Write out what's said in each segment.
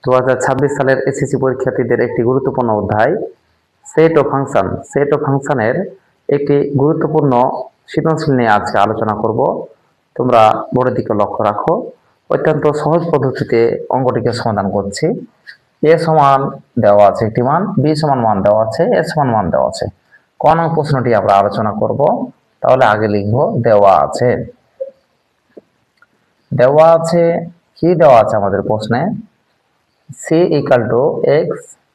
2026 সালের এসএসসি পরীক্ষার্থীদের একটি গুরুত্বপূর্ণ অধ্যায় সেট ও ফাংশন। সেট ও ফাংশনের একটি গুরুত্বপূর্ণ সৃজনশীল নিয়ে আজকে আলোচনা করব। তোমরা বোর্ডের দিকে লক্ষ্য রাখো। অত্যন্ত সহজ পদ্ধতিতে অঙ্কটিকে সমাধান করছি। এ সমান দেওয়া আছে একটি মান, বি সমান মান দেওয়া আছে, এ সমান মান দেওয়া আছে। ক নং প্রশ্নটি আমরা আলোচনা করব। তাহলে আগে লিখব দেওয়া আছে। দেওয়া আছে কি দেওয়া আছে আমাদের প্রশ্নে? c equal to x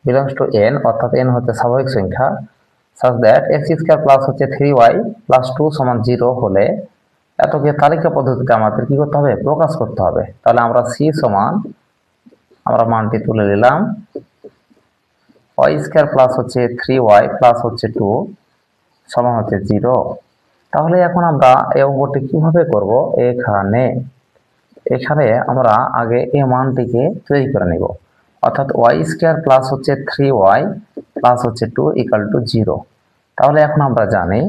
belongs to n, অর্থাৎ n হচ্ছে স্বাভাবিক সংখ্যা, such that x square plus হচ্ছে 3y প্লাস 2 সমান 0 হলে এতকে তালিকা পদ্ধতিতে আমাদের কি করতে হবে? প্রকাশ করতে হবে। তাহলে আমরা c সমান আমরা মানটি তুলে নিলাম, y স্কয়ার প্লাস হচ্ছে 3y প্লাস হচ্ছে 2 সমান হচ্ছে 0। তাহলে এখন আমরা এই অঙ্কটি কিভাবে করব? এখানে আমরা আগে এই মানটিকে তৈরি করে নিব, অর্থাৎ y স্কয়ার প্লাস হচ্ছে 3y প্লাস হচ্ছে 2 ইকুয়াল টু 0। তাহলে এখন আমরা জানি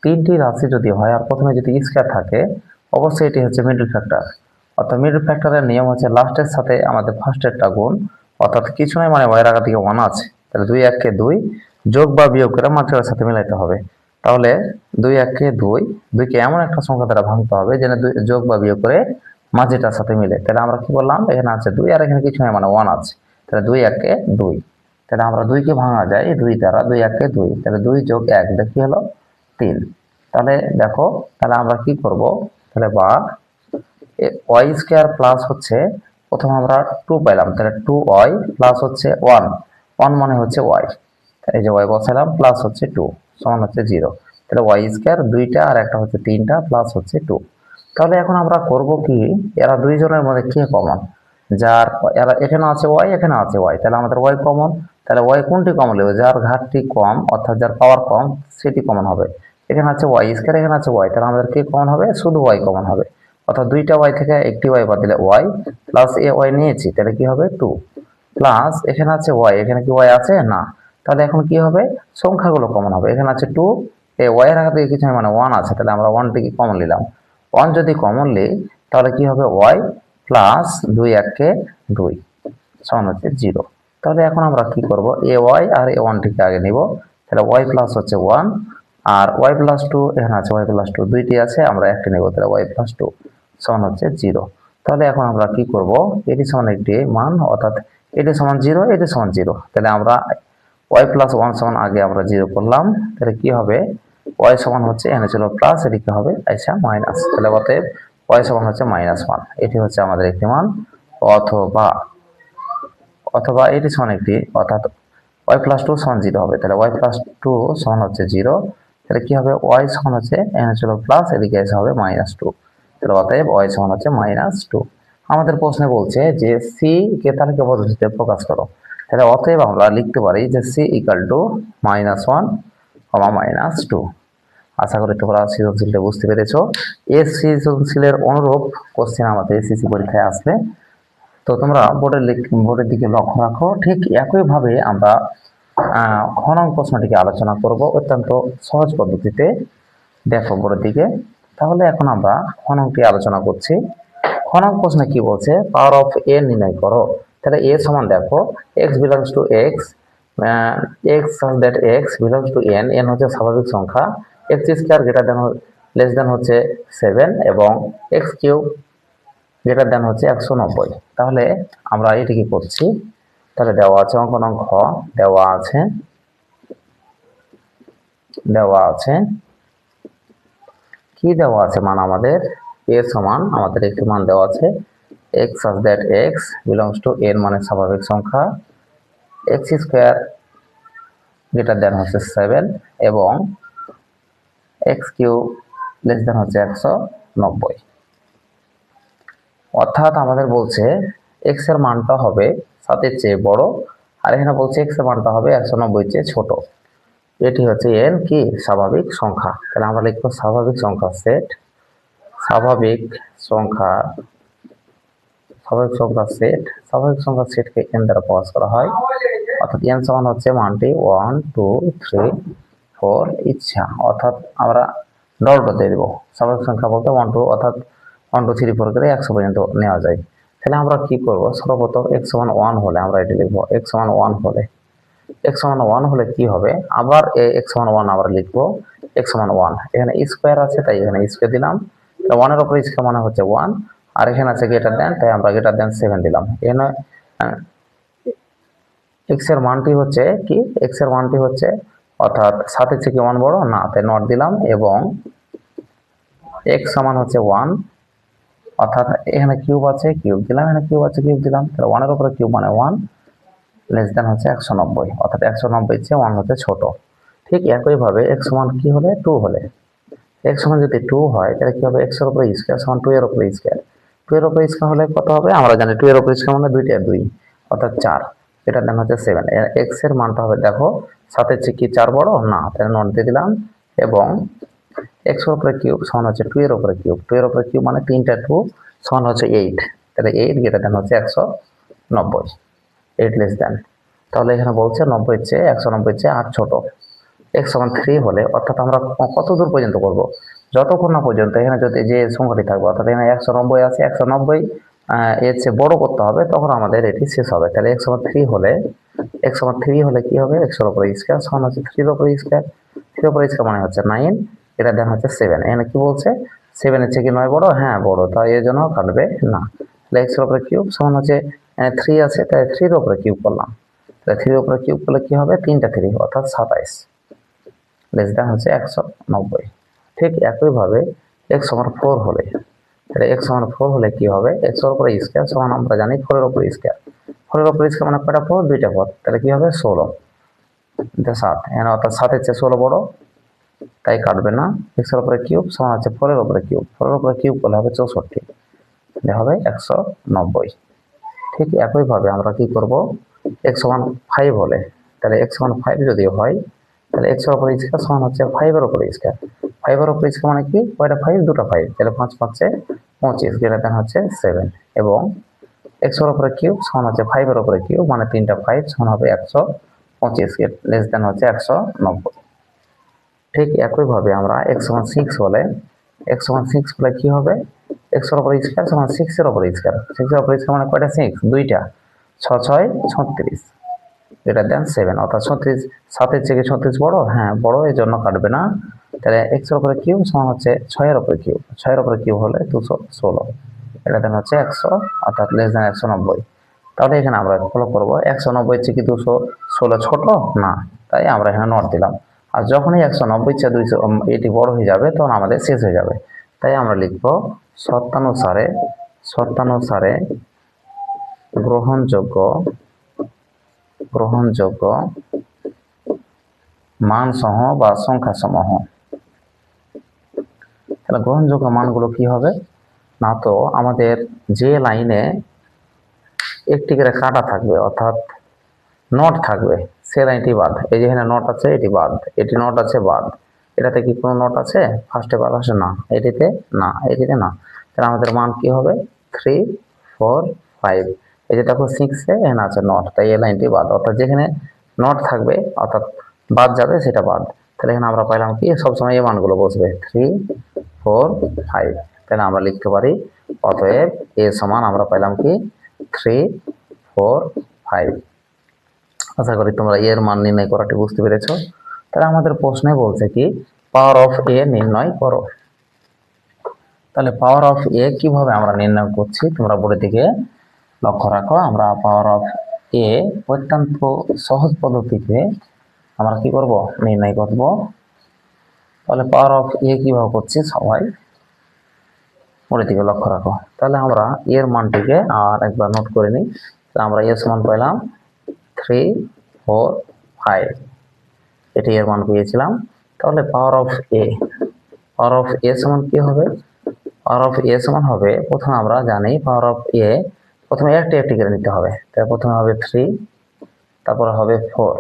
তিনটি রাশি যদি হয় আর প্রথমে যদি স্কয়ার থাকে, অবশ্যই এটি হচ্ছে মিডল ফ্যাক্টর। অর্থাৎ মিডল ফ্যাক্টরের নিয়ম হচ্ছে লাস্টের সাথে আমাদের ফার্স্টেরটা গুণ, অর্থাৎ কিছু নয় মানে y এর আগে দিকে 1 আছে, তাহলে 2 1 কে 2 যোগ বা বিয়োগ করে মাত্রার সাথে মিলাইতে হবে। তাহলে 2 1 কে 2, 2 কে এমন একটা সংখ্যা দ্বারা ভাঙতে হবে যেন যোগ বা বিয়োগ করে মাঝেটার সাথে মিলে। তাহলে আমরা কি বললাম? এখানে আছে 2 আর এখানে কিছু নয় মানে 1 আছে, তাহলে 2 1 কে 2। তাহলে আমরা 2 কে ভাঙা যায় 2 দ্বারা, 2 1 কে 2, তাহলে 2 যোগ 1 দেখি হলো 3। তাহলে দেখো, তাহলে আমরা কি করব? তাহলে বা y স্কয়ার প্লাস হচ্ছে প্রথমে আমরা 2 পেলাম, তাহলে 2y প্লাস হচ্ছে 1, 1 মানে হচ্ছে y, এই যে y বসালাম প্লাস হচ্ছে 2 সমান হচ্ছে 0। তাহলে y স্কয়ার দুইটা আর একটা হচ্ছে 3টা প্লাস হচ্ছে 2। তাহলে এখন আমরা করব কি? এরা দুইজনের মধ্যে কে কমন? যার এরা এখানে আছে y, এখানে আছে y, তাহলে আমাদের y কমন। তাহলে y কোনটি কমন নেবে? যার ঘাটটি কম অর্থাৎ যার পাওয়ার কম সেটি কমন হবে। এখানে আছে y স্কয়ার, এখানে আছে y, তাহলে আমাদের কে কমন হবে? শুধু y কমন হবে। অর্থাৎ দুইটা y থেকে একটি y বাদ দিলে y প্লাস এ y নিয়েছি, তাহলে কি হবে? 2 প্লাস এখানে আছে y, এখানে কি y আছে? না। তাহলে এখন কি হবে? সংখ্যাগুলো কমন হবে। এখানে আছে 2, এই y এর আগে থেকে কিছু মানে 1 আছে, তাহলে আমরা 1 টিকে কমন নিলাম। 1 যদি কমন নিই তাহলে কি হবে? y প্লাস 2 1 কে 2 সমান হচ্ছে 0। তাহলে এখন আমরা কি করব? ay আর a1 টিকে আগে নিব, তাহলে y প্লাস হচ্ছে 1 আর y প্লাস 2, এখানে আছে y প্লাস 2, দুইটি আছে, আমরা একটা নেব, তাহলে y প্লাস 2 সমান হচ্ছে 0। তাহলে এখন আমরা কি করব? এটি সমান একটি মান, অর্থাৎ এটি সমান 0, এটি সমান 0, তাহলে আমরা y প্লাস 1 সমান আগে আমরা 0 করলাম, তাহলে কি হবে? y সমান হচ্ছে এখানে ছিল প্লাস, এদিকে হবে আচ্ছা মাইনাস, তাহলে অতএব y সমান হচ্ছে -1। এটি হচ্ছে আমাদের একটি মান। অথবা অথবা এটি সমান একটি, অর্থাৎ y প্লাস 2 সমান 0 হবে, তাহলে y প্লাস 2 সমান হচ্ছে 0। তাহলে কি হবে? y সমান হচ্ছে এখানে ছিল প্লাস, এদিকে এসে হবে -2, তাহলে অতএব y সমান হচ্ছে -2। আমাদের প্রশ্নে বলছে যে c কে তালিকা পদ্ধতিতে প্রকাশ করো, তাহলে অতএব আমরা লিখতে পারি যে c ইকুয়াল টু -1, -2। আশা করি তোমরা সৃজনশীলটা বুঝতে পেরেছো। এই সৃজনশীলের অনুরূপ কোশ্চেন আমাদের এসএসসি পরীক্ষায় আসবে। তো তোমরা বোর্ডের দিকে লক্ষ্য রাখো। ঠিক একইভাবে আমরা খ নং প্রশ্নটিকে আলোচনা করব অত্যন্ত সহজ পদ্ধতিতে। দেখো বোর্ডের দিকে। তাহলে এখন আমরা খ নংটি আলোচনা করছি। খ নং প্রশ্নে কি বলছে? পাওয়ার অফ a নির্ণয় করো। তাহলে a সমান দেখো x belongs to x, x such that x belongs to n, n হচ্ছে স্বাভাবিক সংখ্যা, x square greater than less than হচ্ছে 7 এবং x কিউব গ্রেটার দেন হচ্ছে 190। তাহলে আমরা এটিকে করছি। তাহলে দেওয়া আছে অঙ্ক নং খ, দেওয়া আছে কি দেওয়া আছে? মান আমাদের a সমান আমাদের একটি মান দেওয়া আছে x such that x belongs to n মানে স্বাভাবিক সংখ্যা, x স্কয়ার গ্রেটার দেন হচ্ছে 7 এবং x কিউব লেস দেন হচ্ছে 190। অর্থাৎ আমাদের বলছে x এর মানটা হবে 7 এর চেয়ে বড়, আর এখানে বলছে x এর মানটা হবে 190 এর চেয়ে ছোট। এটি হচ্ছে n কি? স্বাভাবিক সংখ্যা। তাহলে আমরা লিখবো স্বাভাবিক সংখ্যা সেট, স্বাভাবিক সংখ্যা সেটকে n দ্বারা প্রকাশ করা হয়, অর্থাৎ n সমান হচ্ছে মানটি 1 2 3 4 ইচ্ছা, অর্থাৎ আমরা ডট দিয়ে দেবো। স্বাভাবিক সংখ্যা বলতে 1 2, অর্থাৎ 1 2 3 4 করে 100 পর্যন্ত নেওয়া যায়। তাহলে আমরা কি করব, সর্বপ্রথম x সমান 1 হলে আমরা এটি লিখব, x সমান 1 হলে, x সমান 1 হলে কি হবে, আবার x সমান 1 আবার লিখব, x সমান 1, এখানে স্কয়ার আছে তাই এখানে স্কয়ার দিলাম, তাহলে 1 এর উপর স্কয়ার মানে হচ্ছে 1, আর এখানে আছে গ্রেটার দেন, তাই আমরা গ্রেটার দেন 7 দিলাম। এখানে x এর মানটি হচ্ছে কি, x এর মানটি হচ্ছে অর্থাৎ 7 এর থেকে 1 বড় না, তাই নট দিলাম, এবং x সমান হচ্ছে 1, অর্থাৎ এখানে কিউব আছে কিউব দিলাম, এখানে কিউব আছে কিউব দিলাম, তাহলে 1 এর উপরে কিউব মানে 1 লেস দেন হচ্ছে 190, অর্থাৎ 190 চেয়ে 1 হচ্ছে ছোট। ঠিক একইভাবে x সমান কি হলে 2 হলে, x সমান যদি 2 হয় তাহলে কি হবে, x এর উপরে স্কয়ার সমান 2 এর উপরে স্কয়ার, 2 এর উপরে স্কয়ার হলে কত হবে, আমরা জানি 2 এর উপরে স্কয়ার মানে 2 টা 2, অর্থাৎ 4, এটা দেন হচ্ছে 7, x এর মানটা হবে দেখো 7 এর চেয়ে কি 4 বড় না, তাহলে নট দিয়ে দিলাম, এবং x এর উপরে কিউব সমান হচ্ছে 2 এর উপরে কিউব, 2 এর উপরে কিউব মানে 3টা 2 সমান হচ্ছে 8, তাহলে 8 গ্রেটার দেন হচ্ছে 190, 8 লেস দেন, তাহলে এখানে বলছে 90 এর চেয়ে 190 চেয়ে 8 ছোট। x সমান 3 হলে, অর্থাৎ আমরা কত দূর পর্যন্ত করব, যতক্ষণ না পর্যন্ত এখানে যদি যে সংখ্যাটি থাকবে, অর্থাৎ এখানে 190 আছে, 190 এর চেয়ে বড় করতে হবে, তখন আমাদের এটি শেষ হবে। তাহলে x সমান 3 হলে, x সমান 3 হলে কি হবে, x এর উপরে স্কয়ার সমান হচ্ছে 3 এর উপরে স্কয়ার, 3 এর উপরে স্কয়ার মানে হচ্ছে 9, এটা দেন হচ্ছে 7, এখানে কি বলছে 7 এর চেয়ে কি 9 বড়, হ্যাঁ বড়, তাই এর জন্য কাটবে না। তাহলে x এর উপরে কিউব সমান হচ্ছে 3 আছে, তাই 3 এর উপরে কিউব করলাম, তাহলে 3 এর উপরে কিউব করলে কি হবে, 3টা 3 অর্থাৎ 27 লেস দেন হচ্ছে 190। ঠিক একইভাবে x সমান 4 হলে, তাহলে x সমান 4 হলে কি হবে, x এর উপরে স্কয়ার সমান আমরা জানি 4 এর উপরে স্কয়ার, 4 এর উপরে স্কয়ার মানে কয়টা 4, 2টা 4, তাহলে কি হবে 16, এটা 7, এখানে অর্থাৎ 7 এর চেয়ে 16 বড়, তাই কাটবে না। x এর উপরে কিউব সমান হচ্ছে 4 এর উপরে কিউব, 4 এর উপরে কিউব করলে হবে 64, তাহলে হবে 190। ঠিক একইভাবে আমরা কি করব, x সমান 5 হলে, তাহলে x সমান 5 যদি হয়, তাহলে x এর উপরে স্কয়ার সমান হচ্ছে 5 এর উপরে স্কয়ার, 5 এর উপরে স্কয়ার মানে কি, কয়টা 5, দুটো 5, তাহলে 5 5 25 গ্রেটার দেন হচ্ছে 7, এবং x এর উপরে কিউব সমান হচ্ছে 5 এর উপরে কিউব মানে 3টা 5 সমান হবে 125 লেস দেন হচ্ছে 190। ঠিক একইভাবে আমরা x সমান 6 হলে, x সমান 6 হলে কি হবে, x এর উপরে স্কয়ার সমান 6 এর উপরে স্কয়ার, 6 এর উপরে স্কয়ার মানে কয়টা 6, দুইটা, 6 6 36 গ্রেটার দেন 7, অর্থাৎ 36, 7 এর থেকে 36 বড়, হ্যাঁ বড়, এই জন্য কাটবে না। তাহলে x এর উপরে কিউব সমান হচ্ছে 6 এর উপরে কিউব, 6 এর উপরে কিউব হলে 216, এটা দেন হচ্ছে 100, অর্থাৎ লেস দেন 190। তাহলে এখানে আমরা ফলো করব, 190 থেকে 216 ছোট না, তাই আমরা এখানে নট দিলাম, আর যখনই 190 চেয়ে 200 এটি বড় হয়ে যাবে তখন আমাদের শেষ হয়ে যাবে, তাই আমরা লিখব শর্তানুসারে গ্রহণযোগ্য মানসহ বা সংখ্যা সমূহ। তাহলে গ্রহণযোগ্য মানগুলো কি হবে না, তো আমাদের যে লাইনে একটি করে কাটা থাকবে অর্থাৎ নট থাকবে, সে লাইনটি বাদ, এই যে এখানে নট আছে এটি বাদ, এটি নট আছে বাদ, এটাতে কি কোনো নট আছে, ফার্স্টে বাদ আসে না, এটিতে না, এটিতে না, তাহলে আমাদের মান কি হবে 3 4 5, এই যে দেখো 6 এখানে আছে নট, তাই এই লাইনটি বাদ, অর্থাৎ যেখানে নট থাকবে অর্থাৎ বাদ যাবে সেটা বাদ। তাহলে এখানে আমরা পাইলাম কি, সবসময় এই মানগুলো বসবে 3 4 5, তাহলে আমরা লিখতে পারি অতএব এ সমান আমরা পাইলাম কি 3 4 5। আশা করি তোমরা এর মান নির্ণয় করাটি বুঝতে পেরেছো। তাহলে আমাদের প্রশ্নে বলছে কি পাওয়ার অফ এ নির্ণয় করো। তাহলে পাওয়ার অফ এ কিভাবে আমরা নির্ণয় করছি তোমরা বোর্ডের দিকে লক্ষ্য রাখো। আমরা পাওয়ার অফ এ অত্যন্ত সহজ পদ্ধতিতে আমরা কি করব, নির্ণয় করব। তাহলে পাওয়ার অফ এ কিভাবে করছি সবাই বোর্ডের দিকে লক্ষ্য রাখো। তাহলে আমরা এর মানটিকে আর একবার নোট করে নিই। আমরা এর সমান পেলাম 3 4 5, এটি এর মান পেয়েছিলাম। তাহলে পাওয়ার অফ এ সমান কি হবে, পাওয়ার অফ এ সমান হবে, প্রথমে আমরা জানি পাওয়ার অফ এ প্রথমে একটি একটি করে নিতে হবে। তাই প্রথমে হবে 3, তারপরে হবে 4,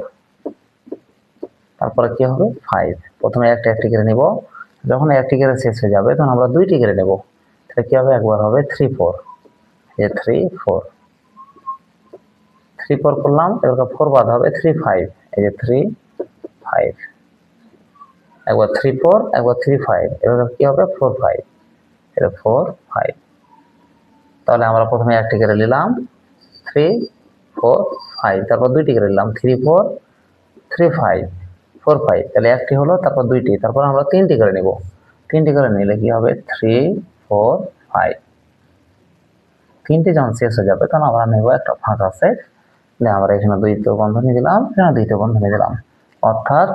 তারপরে কি হবে 5, প্রথমে একটা একটি করে নিব, যখন একটি করে শেষ হয়ে যাবে তখন আমরা দুইটি করে নেব। তাহলে কি হবে, একবার হবে 3 4, এই 3 4 3 4 করলাম, এবার 4 বাদ হবে 3 5, এই যে 3 5, একবার 3 4 একবার 3 5, এবার কি হবে 4 5, এটা 4 5, তাহলে আমরা প্রথমে একটি করে নিলাম 3 4 5, তারপর দুইটি করে নিলাম 3 4 3 5 4 5, তাহলে একটি হলো, তারপর দুইটি, তারপর আমরা তিনটি করে নিব। তিনটি করে নিলে কি হবে 3 4 5, তিনটি যখন শেষ হয়ে যাবে তখন আমরা নেব একটা ফাঁকা সেট, আমরা এখানে দ্বিতীয় বন্ধনী দিলাম, এখানে দ্বিতীয় বন্ধনী দিলাম। অর্থাৎ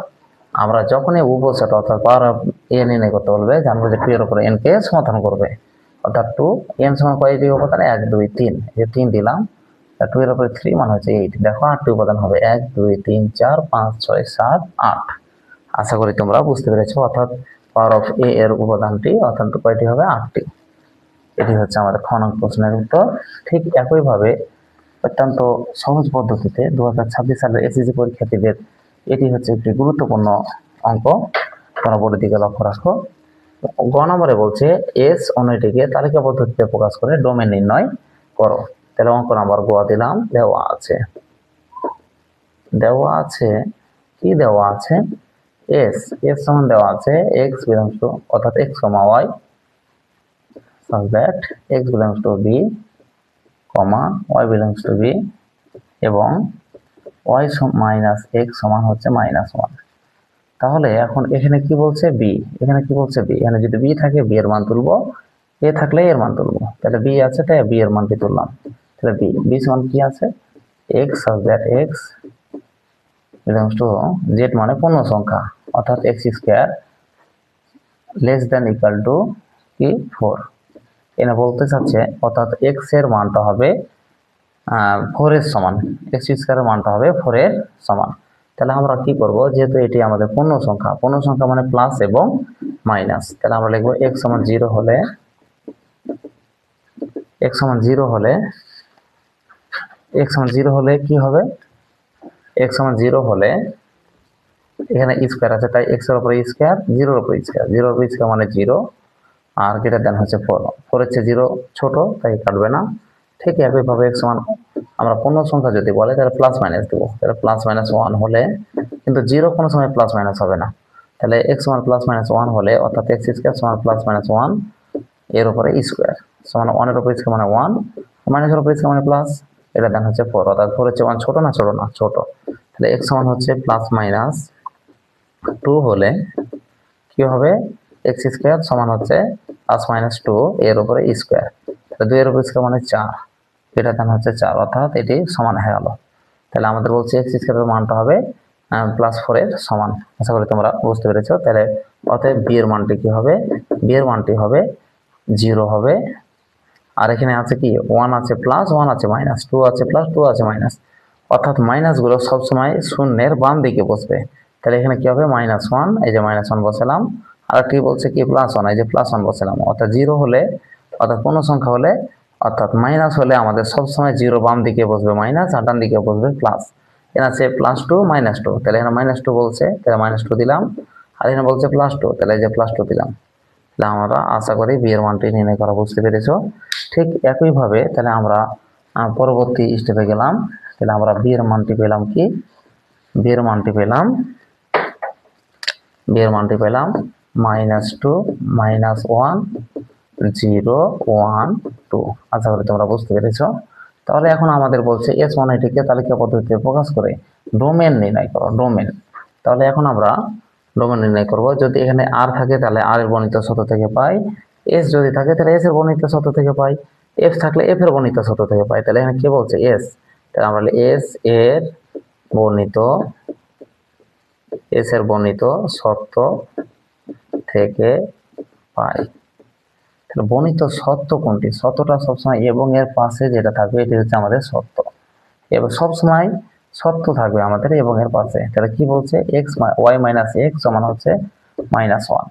আমরা যখনই উপসেট অর্থাৎ পাওয়ার অফ এ নির্ণয় করতে বলবে, জানবো যে 2 এর উপরে n কে সমাধান করবে। অর্থাৎ 2 n সমান কয়টি উপাদান, 1 2 3, এই 3 দিলাম, 2 এর উপরে 3 মানে হচ্ছে 8। দেখো 8টি উপাদান হবে, 1 2 3 4 5 6 7 8। আশা করি তোমরা বুঝতে পেরেছো। অর্থাৎ পাওয়ার অফ এ এর উপাদানটি অর্থাৎ কয়টি হবে, 8টি। এটি হচ্ছে আমাদের খ নং প্রশ্নের উত্তর। ঠিক একইভাবে অত্যন্ত সহজ পদ্ধতিতে 2026 সালের এসএসসি পরীক্ষার্থীদের এটি হচ্ছে একটি গুরুত্বপূর্ণ অঙ্ক, তোমরা বোর্ডের দিকে লক্ষ্য রাখো। গ নম্বরে বলছে এস অনুটিকে তালিকা পদ্ধতিতে প্রকাশ করে ডোমেন নির্ণয় করো। তাহলে অঙ্ক নাম্বার গ দিলাম, দেওয়া আছে কি দেওয়া আছে, এস সমান দেওয়া আছে এক্স বিলংস টু অর্থাৎ x comma y such that x belongs to b, y belongs to b এবং y মাইনাস x সমান হচ্ছে -1। তাহলে এখন এখানে কি বলছে b, এখানে যদি b থাকে b এর মান তুলবো, a থাকলে এর মান তুলবো। তাহলে b আছে তাই b এর মানটি তুললাম। তাহলে b সমান কি আছে, x such that x belongs to z মানে পূর্ণ সংখ্যা অর্থাৎ x square less than equal to কি 4। এখানে বলতে চাচ্ছে অর্থাৎ x এর মানটা হবে 4 এর সমান, x স্কয়ারের মানটা হবে 4 এর সমান। তাহলে আমরা কি করব, যেহেতু এটি আমাদের পূর্ণ সংখ্যা মানে প্লাস এবং মাইনাস, তাহলে আমরা লিখব x সমান 0 হলে কি হবে, x সমান 0 হলে এখানে স্কয়ার আছে তাই x এর উপরে স্কয়ার, 0 এর উপরে স্কয়ার, 0 এর উপরে স্কয়ার মানে 0 আর গ্রেটার দেন হচ্ছে 4, 4 এর চেয়ে 0 ছোট তাই কাটবে না। ঠিক একইভাবে x সমান আমরা পূর্ণ সংখ্যা যদি বলে তাহলে প্লাস মাইনাস দেব, তাহলে প্লাস মাইনাস 1 হলে কিন্তু 0 কোনো সময় প্লাস মাইনাস হবে না। তাহলে x সমান প্লাস মাইনাস 1 হলে অর্থাৎ x স্কয়ার সমান প্লাস মাইনাস 1 এর উপরে স্কয়ার সমান 1 এর উপরে স্কয়ার মানে 1 মাইনাস এর উপরে স্কয়ার মানে প্লাস, এটা দেন হচ্ছে 4, অর্থাৎ 4 এর চেয়ে 1 ছোট না ছোট। তাহলে x সমান হচ্ছে প্লাস মাইনাস 2 হলে কি হবে, x স্কয়ার সমান হচ্ছে প্লাস মাইনাস 2 এর উপরে স্কয়ার, তাহলে 2 এর উপরে স্কয়ার মানে 4, এটা দেন হচ্ছে 4, অর্থাৎ এটি সমান হয়ে গেল। তাহলে আমাদের বলছে x স্কয়ারের মানটা হবে প্লাস 4 এর সমান। আশা করি তোমরা বুঝতে পেরেছো। তাহলে অতএব b এর মানটি কি হবে, b এর মানটি হবে 0 হবে, আর এখানে আছে কি 1 আছে প্লাস 1 আছে মাইনাস, 2 আছে প্লাস 2 আছে মাইনাস, অর্থাৎ মাইনাস গুলো সবসময় শূন্যের বাম দিকে বসবে। তাহলে এখানে কি হবে -1, এই যে -1 বসালাম, আর কি বলছে কি +1, এই যে +1 বসালাম। অর্থাৎ 0 হলে অর্থাৎ পূর্ণ সংখ্যা হলে অর্থাৎ মাইনাস হলে আমাদের সবসময় 0 বাম দিকে বসবে মাইনাস আর ডান দিকে বসবে প্লাস। এখানে আছে +2 -2, তাহলে এখানে -2 বলছে তাহলে -2 দিলাম, আর এখানে বলছে +2 তাহলে এই যে +2 দিলাম। তাহলে আমরা আশা করি b এর মানটি নির্ণয় করা বুঝতে পেরেছো। ঠিক একইভাবে তাহলে আমরা পরবর্তী স্টেপে গেলাম। তাহলে আমরা b এর মানটি পেলাম কি, b এর মানটি পেলাম -2 -1 0 1 2। আশা করি তোমরা বুঝতে পেরেছো। তাহলে এখন আমাদের বলছে এস ওয়ানটিকে তালিকা পদ্ধতিতে প্রকাশ করে ডোমেন নির্ণয় করো, ডোমেন। তাহলে এখন আমরা ডোমেন নির্ণয় করব। যদি এখানে আর থাকে তাহলে আর এর বর্ণিত সূত্র থেকে পাই, এস যদি থাকে তাহলে এস এর বর্ণিত সূত্র থেকে পাই, এফ থাকলে এফ এর বর্ণিত সূত্র থেকে পাই। তাহলে এখানে কি বলছে এস, তাহলে আমরা এস এর বর্ণিত সূত্র থেকে পাই। তাহলে বর্ণিত সত্য কোনটি, সত্যটা সবসময় এবং এর পাশে যেটা থাকবে এটি হচ্ছে আমাদের সত্য, এবং সবসময় সত্য থাকবে আমাদের এবং এর পাশে। তাহলে কি বলছে x y মাইনাস এক্স সমান হচ্ছে -1,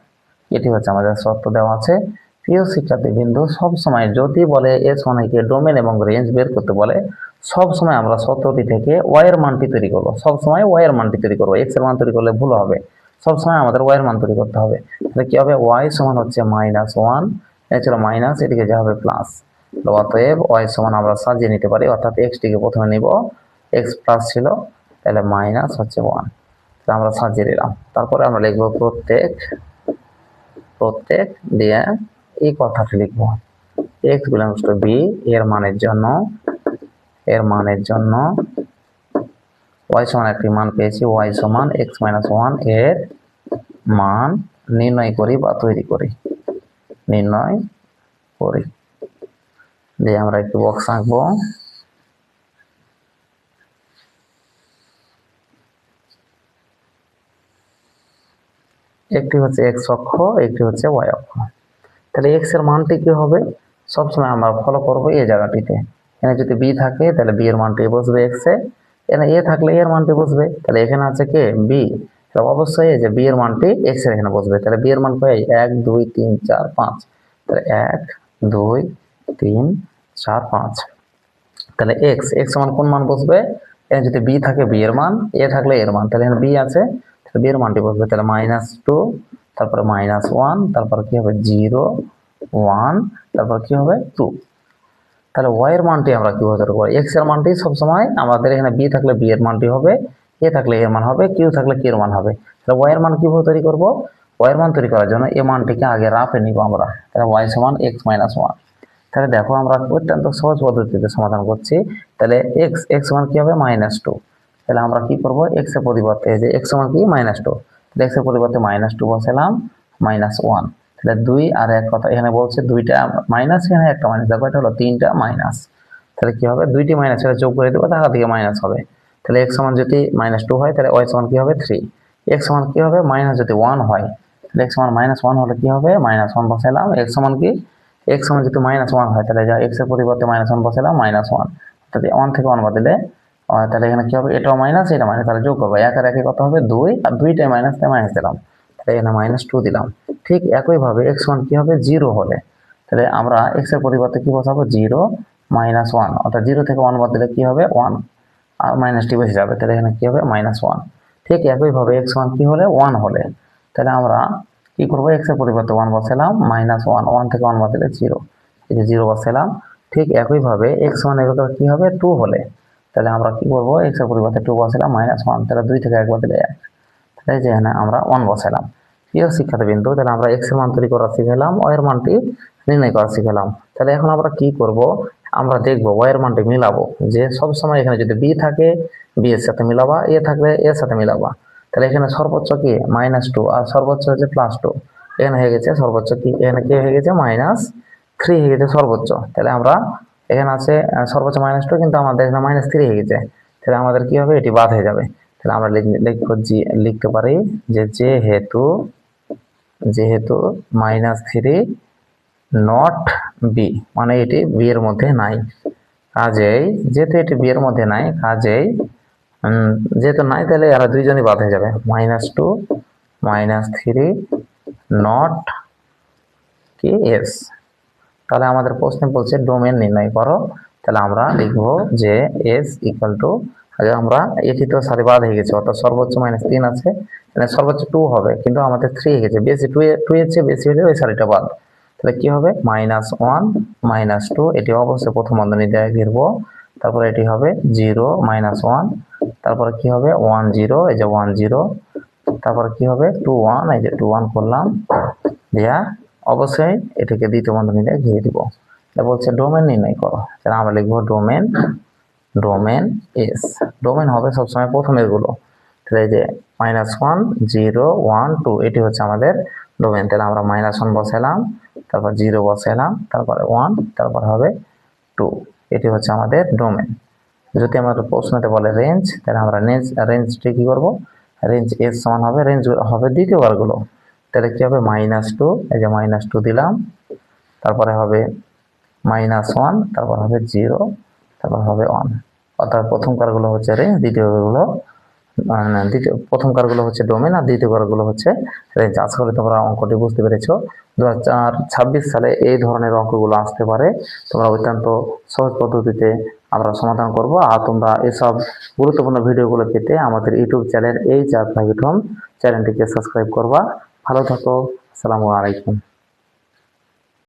এটি হচ্ছে আমাদের সত্য দেওয়া আছে। প্রিয় শিক্ষার্থী বিন্দু, সবসময় যদি বলে এস ওয়ানকে ডোমেন এবং রেঞ্জ বের করতে বলে, সবসময় আমরা সত্যটি থেকে y এর মানটি তৈরি করবো, সবসময় y এর মানটি তৈরি করবো, x এর মান তৈরি করলে ভুল হবে, সবসময় আমাদের y এর মান তৈরি করতে হবে। তাহলে কি হবে, y সমান হচ্ছে -1, এটা ছিল মাইনাস, এদিকে যা হবে প্লাস। অতএব y সমান আমরা সাজিয়ে নিতে পারি, অর্থাৎ x টিকে প্রথমে নিব, x প্লাস ছিল তাহলে মাইনাস হচ্ছে 1, তাহলে আমরা সাজিয়ে দিলাম। তারপরে আমরা লিখব প্রত্যেক দিয়ে এই কথাটি লিখব, x বিলংস টু b এর মানের জন্য y সমান একটি মান পেয়েছি, y সমান x - 1 এর মান নির্ণয় করি বা তৈরি করি। দিয়ে আমরা একটি বক্স আঁকবো। একটি হচ্ছে x অক্ষ, একটি হচ্ছে y অক্ষ। তাহলে x এর মানটি কি হবে, সবসময় আমরা ফলো করবো এই জায়গাটিতে। এখানে যদি b থাকে তাহলে b এর মানটি বসবে x এ, এখানে a থাকলে a এর মানটি বসবে। তাহলে এখানে আছে কে b, তাহলে অবশ্যই এই যে b এর মানটি x এর এখানে বসবে। তাহলে b এর মান কয় 1 2 3 4 5, তাহলে 1 2 3 4 5। তাহলে x সমান কোন মান বসবে, এখানে যদি b থাকে b এর মান, a থাকলে a এর মান, তাহলে এখানে b আছে, তাহলে b এর মানটি বসবে। তাহলে -2, তারপরে -1, তারপর কি হবে 0 1, তারপর কি হবে 2। তাহলে y এর মানটি আমরা কিভাবে করব, x এর মানটি সবসময় আমাদের এখানে b থাকলে b এর মানটি হবে, a থাকলে a এর মান হবে, q থাকলে q এর মান হবে। তাহলে y এর মান কিভাবে তৈরি করব, y এর মান তৈরি করার জন্য এই মানটিকে আগে রাফে নিব আমরা। তাহলে y সমান x - 1। তাহলে দেখো আমরা অত্যন্ত সহজ পদ্ধতিতে সমাধান করছি। তাহলে x সমান কি হবে -2। তাহলে আমরা কি করব, x এর পরিবর্তে যে x সমান কি -2, তাহলে x এর পরিবর্তে -2 বসালাম, -1। তাহলে 2 আর 1 কথা এখানে বলছে, দুইটা মাইনাস, এখানে একটা মাইনাস, দেখো এটা হলো তিনটা মাইনাস। তাহলে কি হবে, দুইটি মাইনাস এটা যোগ করে দেবো, ঢাকা থেকে মাইনাস হবে। তাহলে x সমান যদি -2 হয় তাহলে y সমান কি হবে 3। x সমান কি হবে মাইনাস যদি 1 হয়, তাহলে x সমান -1 হলে কি হবে, -1 বসালাম। x সমান কি, x সমান যদি -1 হয় তাহলে যা x এর পরিবর্তে -1 বসালাম, -1। তাহলে 1 থেকে 1 বাদ দিলে তাহলে এখানে কি হবে, এটাও মাইনাস এটা মাইনাস, তাহলে যোগ করবো 1 আর 1 কত হবে 2, আর দুইটাই মাইনাস তাই মাইনাস দিলাম, তাহলে এখানে -2 দিলাম। ঠিক একইভাবে x সমান কি হবে 0 হলে, তাহলে আমরা x এর পরিবর্তে কি বসাবো 0 -1, অর্থাৎ 0 থেকে 1 বাদ দিলে কি হবে 1, আর মাইনাসটি বেশি যাবে, তাহলে এখানে কি হবে -1। ঠিক একইভাবে x সমান কি হলে 1 হলে, তাহলে আমরা কি করবো, x এর পরিবর্তে 1 বসালাম, -1, 1 থেকে 1 বাদ দিলে 0, এই যে 0 বসালাম। ঠিক একইভাবে x সমান এবার কি হবে 2 হলে, তাহলে আমরা কি করবো, x এর পরিবর্তে 2 বসালাম, -1, তাহলে 2 থেকে 1 বাদ দিলে 1, তাহলে যে এখানে আমরা 1 বসালাম। প্রিয় শিক্ষার্থীবৃন্দ, তাহলে আমরা x এর মান তৈরি করা শিখলাম, y এর মানটি নির্ণয় করা শিখলাম। তাহলে এখন আমরা কি করব, আমরা দেখব y এর মানটি মিলাবো, যে সব সময় এখানে যদি b থাকে b এর সাথে মিলাবা, a থাকলে a এর সাথে মিলাবা। তাহলে এখানে সর্বোচ্চ কি -2 আর সর্বোচ্চ হচ্ছে +2, এখানে হয়ে গেছে সর্বোচ্চ কি, এখানে কি হয়ে গেছে -3 হয়ে গেছে সর্বোচ্চ। তাহলে আমরা এখানে আছে সর্বোচ্চ -2, কিন্তু আমাদের এখানে -3 হয়ে গেছে, তাহলে আমাদের কি হবে, এটি বাদ হয়ে যাবে। তাহলে আমরা লিখতে পারি যে যেহেতু -3 নট b, মানে এটি b এর মধ্যে নাই, কাজেই যেহেতু এটি b এর মধ্যে নাই, কাজেই যেহেতু নাই তাহলে এরা দুইজনই বাদ হয়ে যাবে, -2 -3 নট কি s। তাহলে আমাদের প্রশ্নে বলছে ডোমেন নির্ণয় করো। তাহলে আমরা লিখবো যে s ইকুয়াল টু, আগে আমরা এটি তো সাথে বাদ হয়ে গেছে, অর্থাৎ সর্বোচ্চ -3 আছে, মানে সর্বোচ্চ 2 হবে, কিন্তু আমাদের 3 হয়ে গেছে, বেশি 2 এর চেয়ে বেশি হলে ওই সারিটা বাদ। তাহলে কি হবে -1 -2, এটি অবশ্যই প্রথম বন্ধনী দিয়ে ঘিরবো, তারপরে এটি হবে 0 -1, তারপরে কি হবে 1 0, এই যে 1 0, তারপরে কি হবে 2 1, এই যে 2 1 করলাম, দিয়া অবশ্যই এটাকে দ্বিতীয় বন্ধনী দিয়ে ঘিরে দিব। এটা বলছে ডোমেন নির্ণয় করো, তাহলে আমরা লিখবো ডোমেন এস। ডোমেন হবে সবসময় প্রথমের গুলো, তাহলে এই যে -1 0 1 2, এটি হচ্ছে আমাদের ডোমেন। তাহলে আমরা -1 বসালাম, তারপর 0 বসালাম, তারপরে 1, তারপর হবে 2, এটি হচ্ছে আমাদের ডোমেন। যদি আমাদের প্রশ্নতে বলে রেঞ্জ, তাহলে আমরা রেঞ্জটি কি করব, রেঞ্জ এস সমান হবে, রেঞ্জ হবে দ্বিতীয় বারগুলো, তাহলে কি হবে -2, এই যে -2 দিলাম, তারপরে হবে -1, তারপর হবে 0, তারপর হবে 1, অর্থাৎ প্রথম কারগুলো হচ্ছে রেঞ্জ, প্রথম কারগুলো হচ্ছে ডোমেন, আর দ্বিতীয় কারগুলো হচ্ছে রেঞ্জ। আশা করি তোমরা অঙ্কটি বুঝতে পেরেছো। 2026 সালে এই ধরনের অঙ্কগুলো আসতে পারে, তোমরা অত্যন্ত সহজ পদ্ধতিতে আমরা সমাধান করব। আর তোমরা এসব গুরুত্বপূর্ণ ভিডিওগুলো পেতে আমাদের YouTube channel HR private home চ্যানেলটিকে সাবস্ক্রাইব করবা। ভালো থাকো, আসসালামু আলাইকুম।